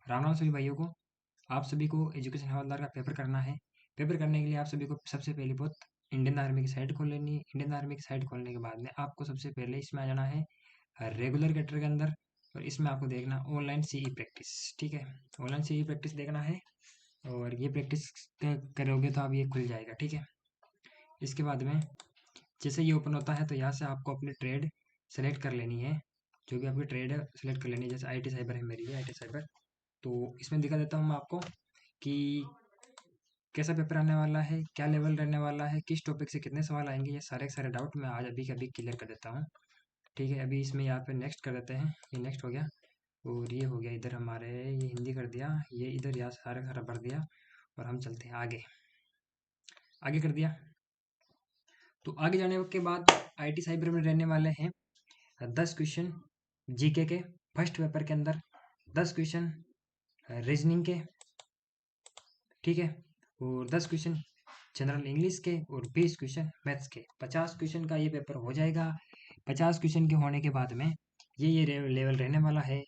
राम राम सभी भाइयों को। आप सभी को एजुकेशन हवलदार का पेपर करना है। पेपर करने के लिए आप सभी को सबसे पहली बात इंडियन आर्मी की साइट खोल लेनी है। इंडियन आर्मी की साइट खोलने के बाद में आपको सबसे पहले इसमें आ जाना है रेगुलर कैटर के अंदर, और इसमें आपको देखना ऑनलाइन सीई प्रैक्टिस। ठीक है, ऑनलाइन सीई प्रैक्टिस देखना है, और ये प्रैक्टिस करोगे तो आप ये खुल जाएगा। ठीक है, इसके बाद में जैसे ये ओपन होता है तो यहाँ से आपको अपनी ट्रेड सेलेक्ट कर लेनी है। जो भी आपकी ट्रेड है सेलेक्ट कर लेनी है। जैसे IT साइबर है, मेरी है IT साइबर। तो इसमें दिखा देता हूँ मैं आपको कि कैसा पेपर आने वाला है, क्या लेवल रहने वाला है, किस टॉपिक से कितने सवाल आएंगे। ये सारे के सारे डाउट मैं आज अभी के अभी क्लियर कर देता हूँ। ठीक है, अभी इसमें यहाँ पे नेक्स्ट कर देते हैं। ये नेक्स्ट हो गया, और ये हो गया इधर हमारे, ये हिंदी कर दिया, ये इधर यहाँ सारा का सारा भर दिया, और हम चलते हैं आगे। आगे कर दिया। तो आगे जाने के बाद IT साइबर में रहने वाले हैं 10 क्वेश्चन GK के फर्स्ट पेपर के अंदर, 10 क्वेश्चन रीजनिंग के। ठीक है, और 10 क्वेश्चन जनरल इंग्लिश के, और 20 क्वेश्चन मैथ्स के। 50 क्वेश्चन का ये पेपर हो जाएगा। 50 क्वेश्चन के होने के बाद में ये लेवल रहने वाला है।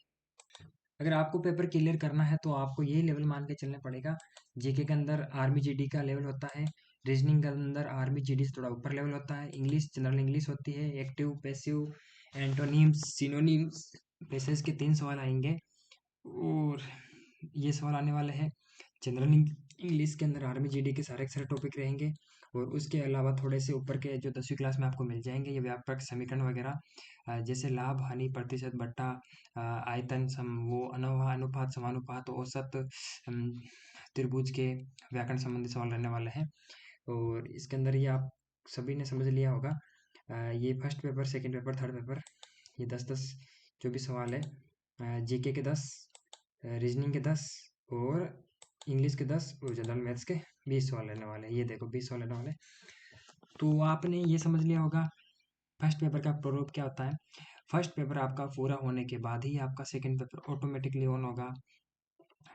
अगर आपको पेपर क्लियर करना है तो आपको ये लेवल मान के चलना पड़ेगा। जीके के अंदर आर्मी जीडी का लेवल होता है, रीजनिंग के अंदर आर्मी जीडी से थोड़ा ऊपर लेवल होता है, इंग्लिश जनरल इंग्लिश होती है, active passive antonyms synonyms passage के 3 सवाल आएंगे। और ये सवाल आने वाले हैं जनरल इंग्लिश के अंदर, आर्मी जीडी के सारे के सारे टॉपिक रहेंगे। और उसके अलावा थोड़े से ऊपर के जो 10वीं क्लास में आपको मिल जाएंगे, ये व्यापक समीकरण वगैरह, जैसे लाभ हानि प्रतिशत बट्टा आयतन सम वो अनोहा अनुपात समानुपात औसत, अम, त्रिभुज के व्याकरण संबंधी सवाल रहने वाले हैं। और इसके अंदर ये आप सभी ने समझ लिया होगा। ये first paper, second paper, third paper, ये 10-10 जो भी सवाल है, जीके के 10, रीजनिंग के 10, और इंग्लिश के 10, और जनरल मैथ्स के 20 सवाल रहने वाले हैं। ये देखो 20 सवाल रहने वाले हैं। तो आपने ये समझ लिया होगा फर्स्ट पेपर का प्रारूप क्या होता है। फर्स्ट पेपर आपका पूरा होने के बाद ही आपका सेकंड पेपर ऑटोमेटिकली ऑन होगा।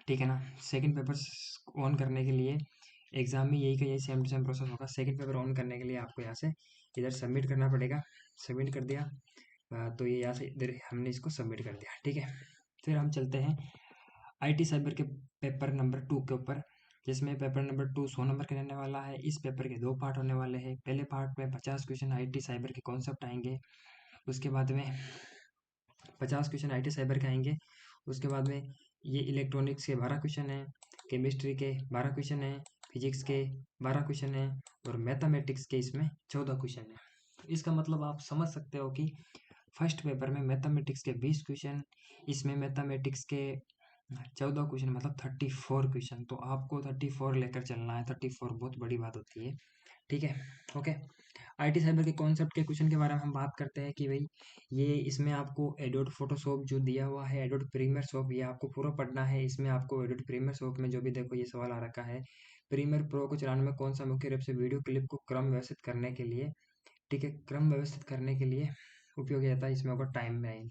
ठीक है ना, सेकंड पेपर ऑन करने के लिए एग्जाम में यही का यही सेम टू सेम प्रोसेस होगा। सेकंड पेपर ऑन करने के लिए आपको यहाँ से इधर सबमिट करना पड़ेगा। सबमिट कर दिया, तो ये यहाँ से इधर हमने इसको सबमिट कर दिया। ठीक है, फिर हम चलते हैं IT साइबर के पेपर नंबर 2 के ऊपर, जिसमें पेपर नंबर 2 100 नंबर का रहने वाला है। इस पेपर के 2 पार्ट होने वाले हैं। पहले पार्ट में 50 क्वेश्चन IT साइबर के कॉन्सेप्ट आएंगे। उसके बाद में 50 क्वेश्चन IT साइबर के आएंगे। उसके बाद में ये इलेक्ट्रॉनिक्स के 12 क्वेश्चन हैं, केमिस्ट्री के 12 क्वेश्चन हैं, फिजिक्स के 12 क्वेश्चन हैं, और मैथमेटिक्स के इसमें 14 क्वेश्चन हैं। तो इसका मतलब आप समझ सकते हो कि फर्स्ट पेपर में मैथमेटिक्स के 20 क्वेश्चन, इसमें मैथमेटिक्स के 14 क्वेश्चन, मतलब 34 क्वेश्चन। तो आपको 34 लेकर चलना है। 34 बहुत बड़ी बात होती है। ठीक है, ओके। IT साइबर के कॉन्सेप्ट के क्वेश्चन के बारे में हम बात करते हैं कि भाई ये इसमें आपको एडोब फोटोशॉप जो दिया हुआ है, एडोब प्रीमियर शॉप, ये आपको पूरा पढ़ना है। इसमें आपको एडोब प्रीमियर शॉप में जो भी देखो ये सवाल आ रखा है, प्रीमियर प्रो को चलाने में कौन सा मुख्य रूप से वीडियो क्लिप को क्रम व्यवस्थित करने के लिए, ठीक है, क्रम व्यवस्थित करने के लिए उपयोगी जाता है। इसमें होगा टाइम लाइन,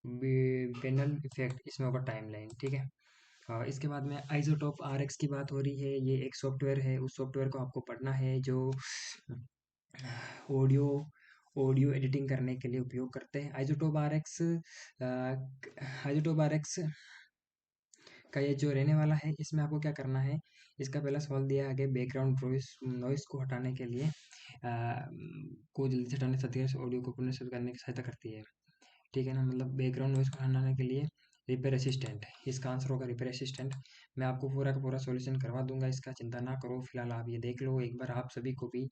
पैनल इफेक्ट, इसमें होगा टाइम लाइन। ठीक है, इसके बाद में आइसोटॉप RX की बात हो रही है। ये एक सॉफ्टवेयर है, उस सॉफ्टवेयर को आपको पढ़ना है जो ऑडियो ऑडियो एडिटिंग करने के लिए उपयोग करते हैं। आइसोटोप RX का ये जो रहने वाला है, इसमें आपको क्या करना है। इसका पहला सवाल दिया है, बैकग्राउंड नॉइस को हटाने के लिए को जल्दी से हटाने से ऑडियो को पुनः करने की सहायता करती है। ठीक है ना, मतलब बैकग्राउंड नॉइस को हटाने के लिए रिपेयर असिस्टेंट, इसका आंसर होगा रिपेयर असिस्टेंट। मैं आपको पूरा का पूरा सॉल्यूशन करवा दूंगा, इसका चिंता ना करो। फिलहाल आप ये देख लो एक बार, आप सभी को भी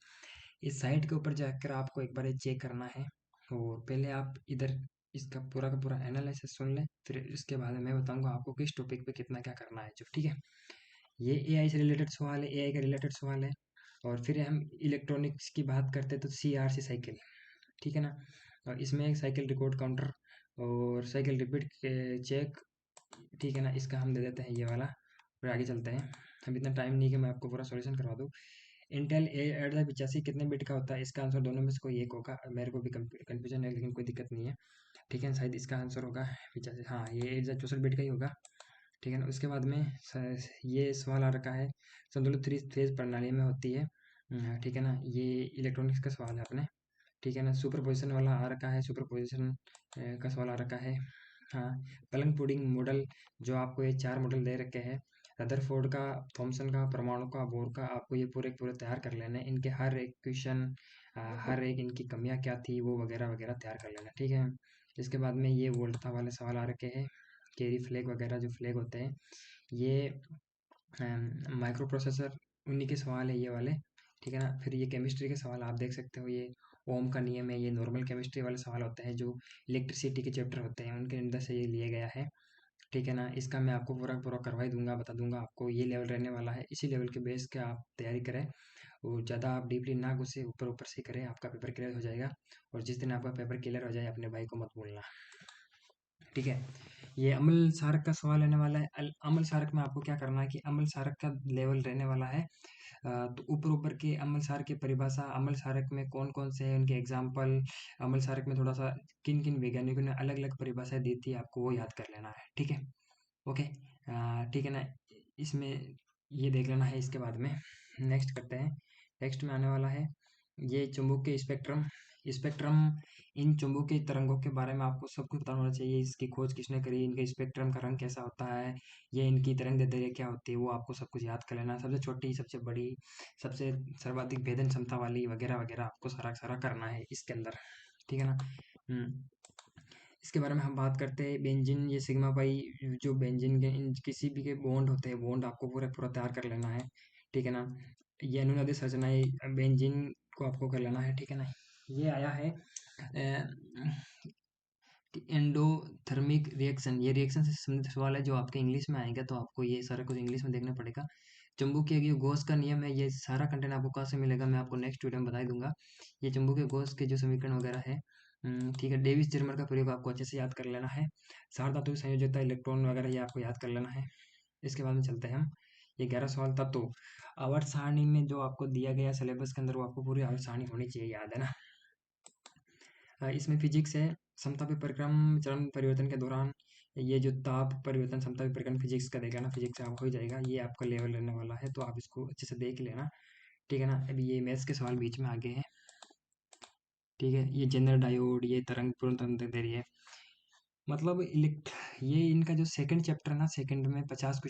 इस साइट के ऊपर जाकर आपको एक बार चेक करना है। और पहले आप इधर इसका पूरा का पूरा एनालिसिस सुन लें, फिर इसके बाद मैं बताऊंगा आपको किस टॉपिक पे कितना क्या करना है जो। ठीक है, ये AI से रिलेटेड सवाल है, AI का रिलेटेड सवाल है। और फिर हम इलेक्ट्रॉनिक्स की बात करते हैं तो CRC साइकिल, ठीक है ना। और इसमें एक साइकिल रिकॉर्ड काउंटर और साइकिल रिपीट चेक, ठीक है ना, इसका हम दे देते हैं ये वाला। फिर आगे चलते हैं। अब इतना टाइम नहीं कि मैं आपको पूरा सॉल्यूशन करवा दूँ। इंटेल A85 कितने बिट का होता है, इसका आंसर दोनों में से कोई एक होगा। मेरे को भी कंफ्यूजन है, लेकिन कोई दिक्कत नहीं है। ठीक है, शायद इसका आंसर होगा 85, हाँ ये 64 बिट का ही होगा। ठीक है ना, उसके बाद में ये सवाल आ रखा है, संतुलित 3 फेज प्रणाली में होती है। ठीक है ना, ये इलेक्ट्रॉनिक्स का सवाल है अपने। ठीक है ना, सुपर पोजिशन वाला आ रखा है, सुपर पोजिशन का सवाल आ रखा है। हाँ, प्लम पुडिंग मॉडल, जो आपको ये 4 मॉडल दे रखे हैं, रदरफोर्ड का, थॉमसन का, परमाणु का, बोर का, आपको ये पूरे पूरे तैयार कर लेने हैं। इनके हर एक क्वेश्चन, हर एक इनकी कमियां क्या थी वो वगैरह वगैरह तैयार कर लेना, ठीक है। इसके बाद में ये वोल्टा वाले सवाल आ रखे हैं, केरी फ्लैग वगैरह जो फ्लैग होते हैं, ये माइक्रो प्रोसेसर, उन्हीं के सवाल है ये वाले, ठीक है ना। फिर ये केमिस्ट्री के सवाल आप देख सकते हो, ये ओम का नियम है, ये नॉर्मल केमिस्ट्री वाले सवाल होते हैं जो इलेक्ट्रिसिटी के चैप्टर होते हैं उनके अंदर से ये लिया गया है, ठीक है ना। इसका मैं आपको पूरा पूरा करवा ही दूंगा, बता दूंगा आपको, ये लेवल रहने वाला है, इसी लेवल के बेस के आप तैयारी करें, और ज़्यादा आप डीपली ना घुसे, ऊपर ऊपर से करें, आपका पेपर क्लियर हो जाएगा। और जिस दिन आपका पेपर क्लियर हो जाए अपने भाई को मत भूलना, ठीक है। ये अमल सारक का सवाल रहने वाला है। अमल सारक में आपको क्या करना है कि अमल सारक का लेवल रहने वाला है, तो ऊपर ऊपर के अमल सारक की परिभाषा, अमल सारक में कौन कौन से हैं उनके एग्जाम्पल, अमल सारक में थोड़ा सा किन किन वैज्ञानिकों ने अलग अलग परिभाषाएं दी थी, आपको वो याद कर लेना है, ठीक है। ओके, ठीक है ना। इसमें ये देख लेना है। इसके बाद में नेक्स्ट करते हैं। नेक्स्ट में आने वाला है ये चुंबकीय स्पेक्ट्रम। स्पेक्ट्रम, इन चुंबकीय तरंगों के बारे में आपको सब कुछ पता होना चाहिए। इसकी खोज किसने करी, इनके स्पेक्ट्रम का रंग कैसा होता है, ये इनकी तरंग दैर्ध्य क्या होती है, वो आपको सब कुछ याद कर लेना है। सबसे छोटी, सबसे बड़ी, सबसे सर्वाधिक भेदन क्षमता वाली वगैरह वगैरह आपको सारा सारा करना है इसके अंदर, ठीक है ना। इसके बारे में हम बात करते हैं बेंजीन, ये सिग्मा पाई, जो बेंजीन के किसी भी के बॉन्ड होते हैं, बॉन्ड आपको पूरा पूरा तैयार कर लेना है, ठीक है ना। ये अनुनादी संरचनाएं बेंजीन को आपको कर लेना है, ठीक है ना। ये आया है एंडोथर्मिक रिएक्शन, ये रिएक्शन से संबंधित सवाल है जो आपके इंग्लिश में आएगा, तो आपको ये सारा कुछ इंग्लिश में देखना पड़ेगा। चुंबकीय जो गॉस का नियम है, ये सारा कंटेंट आपको कहाँ से मिलेगा मैं आपको नेक्स्ट वीडियो में बता दूंगा। ये चुंबकीय गॉस के जो समीकरण वगैरह है, ठीक है। डेविस जर्मर का प्रयोग आपको अच्छे से याद कर लेना है। सारधातु संयोजकता, इलेक्ट्रॉन वगैरह ये आपको याद कर लेना है। इसके बाद में चलते हैं हम, ये 11 सवाल तत्व, आवर्त सारणी में जो आपको दिया गया सिलेबस के अंदर वो आपको पूरी आवर्त सारणी होनी चाहिए, याद है ना। इसमें फिजिक्स है, समता परिक्रम चरण परिवर्तन के दौरान, ये जो ताप परिवर्तन समता परिक्रम फिजिक्स का देगा ना, फिजिक्स से आपको हो जाएगा, ये आपका लेवल रहने वाला है, तो आप इसको अच्छे से देख लेना, ठीक है ना। अभी ये मैथ्स के सवाल बीच में आगे हैं, ठीक है। ये जनरल डायोड, ये तरंग पूर्ण तंत्र दे रही है, मतलब इलेक्ट, ये इनका जो सेकंड चैप्टर है ना, सेकंड में 50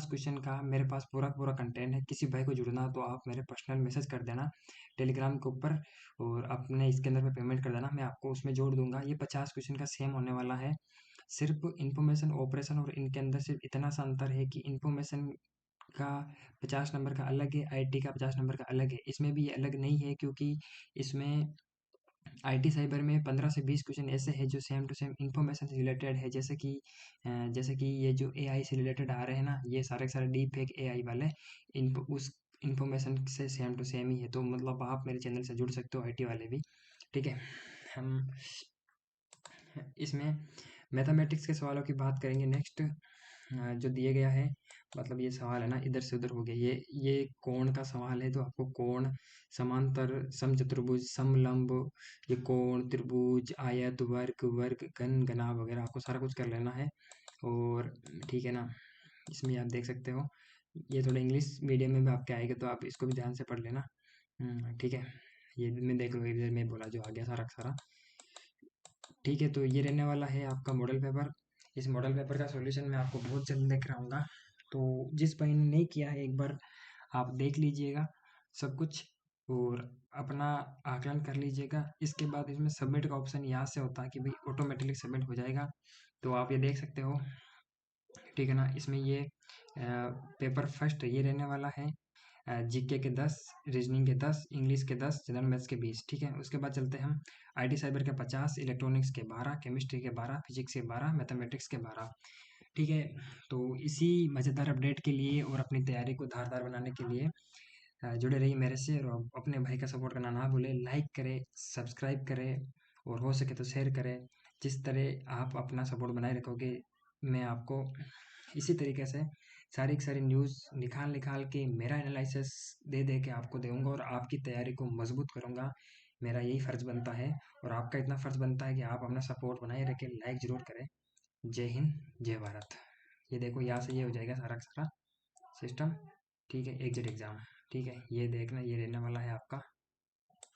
क्वेश्चन का मेरे पास पूरा पूरा कंटेंट है। किसी भाई को जुड़ना तो आप मेरे पर्सनल मैसेज कर देना टेलीग्राम के ऊपर, और अपने इसके अंदर में पेमेंट कर देना, मैं आपको उसमें जोड़ दूंगा। ये 50 क्वेश्चन का सेम होने वाला है, सिर्फ इंफॉर्मेशन ऑपरेशन और इनके अंदर सिर्फ इतना सा अंतर है कि इंफॉर्मेशन का 50 नंबर का अलग है, आईटी का 50 नंबर का अलग है। इसमें भी ये अलग नहीं है, क्योंकि इसमें आईटी साइबर में 15 से 20 क्वेश्चन ऐसे हैं जो सेम टू सेम इंफॉर्मेशन से रिलेटेड है, जैसे कि ये जो एआई से रिलेटेड आ रहे हैं ना, ये सारे के सारे डीप फेक एआई वाले उस इंफॉर्मेशन से सेम टू सेम ही है, तो मतलब आप मेरे चैनल से जुड़ सकते हो, आईटी वाले भी, ठीक है। हम इसमें मैथमेटिक्स के सवालों की बात करेंगे नेक्स्ट, जो दिए गया है, मतलब ये सवाल है ना इधर से उधर हो गया, ये कोण का सवाल है, तो आपको कोण, समांतर, समचतुर्भुज, समलंब, ये कोण, त्रिभुज, आयत, वर्ग, वर्ग, घन, घना वगैरह आपको सारा कुछ कर लेना है, और ठीक है ना। इसमें आप देख सकते हो, ये थोड़ा इंग्लिश मीडियम में भी आपके आएगा, तो आप इसको भी ध्यान से पढ़ लेना, ठीक है। ये मैं देख लो, इधर मैं बोला जो आ गया सारा का सारा, ठीक है। तो ये रहने वाला है आपका मॉडल पेपर। इस मॉडल पेपर का सॉल्यूशन मैं आपको बहुत जल्द लेकर आऊँगा, तो जिस भाई ने नहीं किया है एक बार आप देख लीजिएगा सब कुछ, और अपना आकलन कर लीजिएगा। इसके बाद इसमें सबमिट का ऑप्शन यहाँ से होता है कि भाई ऑटोमेटिकली सबमिट हो जाएगा, तो आप ये देख सकते हो, ठीक है ना। इसमें ये पेपर फर्स्ट ये रहने वाला है, जीके के 10, रीजनिंग के 10, इंग्लिश के 10, जनरल मैथ्स के 20, ठीक है। उसके बाद चलते हैं हम, आईटी साइबर के 50, इलेक्ट्रॉनिक्स के 12, केमिस्ट्री के 12, फिजिक्स के 12, मैथमेटिक्स के 12, ठीक है। तो इसी मज़ेदार अपडेट के लिए और अपनी तैयारी को धारदार बनाने के लिए जुड़े रहिए मेरे से, और अपने भाई का सपोर्ट करना ना भूलें, लाइक करें, सब्सक्राइब करें, और हो सके तो शेयर करें। जिस तरह आप अपना सपोर्ट बनाए रखोगे, मैं आपको इसी तरीके से सारी की सारी न्यूज़ निकाल निकाल के मेरा एनालिसिस दे दे के आपको दूंगा, और आपकी तैयारी को मजबूत करूंगा। मेरा यही फ़र्ज़ बनता है, और आपका इतना फ़र्ज़ बनता है कि आप अपना सपोर्ट बनाए रखें, लाइक ज़रूर करें। जय हिंद, जय भारत। ये देखो यहाँ से ये हो जाएगा सारा का सारा सिस्टम, ठीक है। एग्जिट एग्ज़ाम, ठीक है। ये देखना, ये रहने वाला है आपका